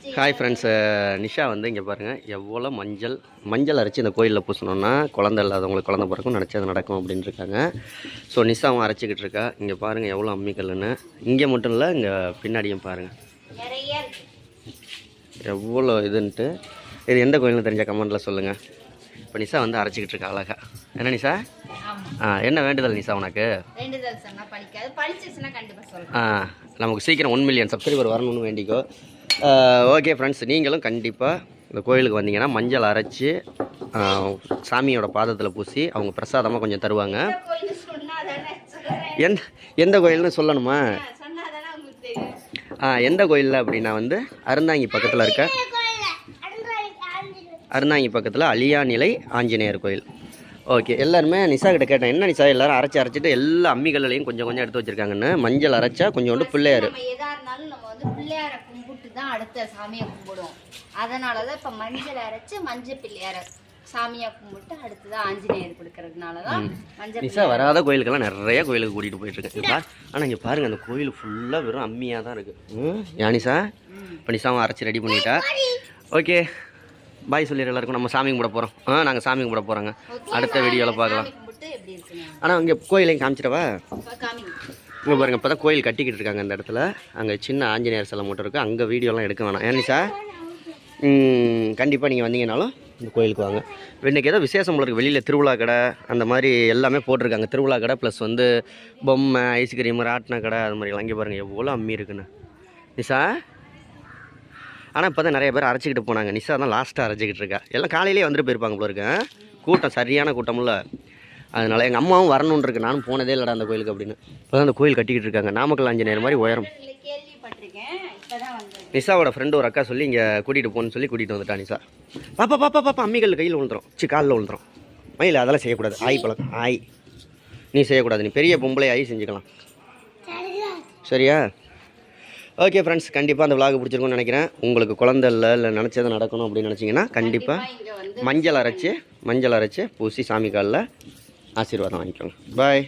Hi friends, Nisha வந்து இங்கே பாருங்கள் எவ்வளோ மஞ்சள் அரைச்சி இந்த கோயிலில் பூசணுன்னா குழந்தை இல்லாதவங்களுக்கு குழந்தை பிறக்கும் நினச்சது நடக்கும் அப்படின்னு இருக்காங்க. ஸோ நிஷாவும் அரைச்சிக்கிட்டு இருக்கா. இங்கே பாருங்கள் எவ்வளோ அம்மிக்கல்லுன்னு. இங்கே மட்டும் இல்லை, இங்கே பின்னாடியும் பாருங்கள் எவ்வளோ இதுன்ட்டு. இது எந்த கோயில்னு தெரிஞ்ச கமெண்ட்டில் சொல்லுங்கள். இப்போ நிஷா வந்து அரைச்சிக்கிட்டு இருக்கா அழகா. என்ன நிஷா? என்ன வேண்டுதல் நிஷா உனக்கு? நமக்கு சீக்கிரம் 1 மில்லியன் சப்ஸ்கிரைபர் வரணும்னு வேண்டிக்கோ. ஓகே ஃப்ரெண்ட்ஸ், நீங்களும் கண்டிப்பாக இந்த கோயிலுக்கு வந்தீங்கன்னா மஞ்சள் அரைச்சி சாமியோட பாதத்தில் பூசி அவங்க பிரசாதமாக கொஞ்சம் தருவாங்க. எந்த கோயில்னு சொல்லணுமா? எந்த கோயிலில் அப்படின்னா வந்து அறந்தாங்கி பக்கத்தில் இருக்க அழியாநிலை ஆஞ்சநேயர் கோயில். ஓகே, எல்லாருமே நிஷா கிட்ட கேட்டேன், என்ன நிஷா எல்லாரும் அரைச்சிட்டு எல்லா அம்மிகள்லையும் கொஞ்சம் கொஞ்சம் எடுத்து வச்சிருக்காங்கன்னு. மஞ்சள் அரைச்சா கொஞ்சோண்டு பிள்ளையார் பிள்ளையாரை கும்பிட்டு தான் அடுத்த சாமியை கும்பிடுவோம். அதனாலதான் இப்ப மஞ்சள் அரைச்சு மஞ்சள் பிள்ளையார சாமியா கும்பிட்டு அடுத்ததான் ஆஞ்சநேயர் கொடுக்கறதுனாலதான் மஞ்சள். நிஷா வராத கோயிலுக்கெல்லாம் நிறைய கோயிலுக்கு கூட்டிட்டு போயிட்டு இருக்கேன். ஆனா இங்க பாருங்க, அந்த கோயில் ஃபுல்லா வெறும் அம்மியா தான் இருக்கு. ஏன் நிஷா? இப்போ நிஷாவும் அரைச்சி ரெடி பண்ணிட்டா. ஓகே, பாய் சொல்லிடுற எல்லாருக்கும். நம்ம சாமி கும்பிட போகிறோம். நாங்கள் சாமி கும்பிட போகிறோங்க. அடுத்த வீடியோவில் பார்க்கலாம். ஆனால் இங்கே கோயிலையும் காமிச்சிடவா? இங்கே பாருங்கள், இப்போ தான் கோயில் கட்டிக்கிட்டு இருக்காங்க இந்த இடத்துல. அங்கே சின்ன ஆஞ்சநேயர் சிலை மட்டும் இருக்குது. அங்கே வீடியோலாம் எடுக்க வேணாம். ஏன் நிஷா? கண்டிப்பாக நீங்கள் வந்தீங்கன்னாலும் இந்த கோயிலுக்கு வாங்க. இன்றைக்கி ஏதோ விசேஷம் இருக்குது. வெளியில் திருவிழா கடை அந்த மாதிரி எல்லாமே போட்டிருக்காங்க. திருவிழா கடை ப்ளஸ் வந்து பொம்மை, ஐஸ்கிரீம், ராட்டின கடை அது மாதிரிலாம். இங்கே பாருங்கள் எவ்வளோ அம்மி இருக்குன்னு நிஷா. ஆனால் இப்போ தான் நிறைய பேர் அரைச்சிக்கிட்டு போனாங்க. நிஷா தான் லாஸ்ட்டாக அரைச்சிக்கிட்டு இருக்கா. எல்லாம் காலையிலே வந்துட்டு போயிருப்பாங்க போல இருக்கு. கூட்டம் சரியான கூட்டமில்ல. அதனால் எங்கள் அம்மாவும் வரணுன்னு இருக்கு. நானும் போனதே இல்லைடா அந்த கோயிலுக்கு அப்படின்னு. இப்போ தான் அந்த கோயில் கட்டிக்கிட்டு இருக்காங்க. நாமக்கல் ஆஞ்சநேயர் மாதிரி உயரம். நிஷாவோட ஃப்ரெண்டு ஒரு அக்கா சொல்லி இங்கே கூட்டிகிட்டு போகணுன்னு சொல்லி கூட்டிகிட்டு வந்துட்டா நிஷா. பாப்பா அம்மிகள் கையில் விழுந்துடும், காலில் விழுந்துடும். மயில் அதெல்லாம் செய்யக்கூடாது. பழக்கம் நீ செய்யக்கூடாது. நீ பெரிய பொம்பளை செஞ்சுக்கலாம். சரியா? ஓகே ஃப்ரெண்ட்ஸ், கண்டிப்பாக அந்த விலாக் பிடிச்சிருக்கும்னு நினைக்கிறேன். உங்களுக்கு குழந்தை இல்லை நினச்சதை நடக்கணும் அப்படின்னு நினச்சிங்கன்னா கண்டிப்பாக மஞ்சள் அரைச்சி பூசி சாமி காலில் ஆசீர்வாதம் வாங்கிக்கோங்க. பாய்.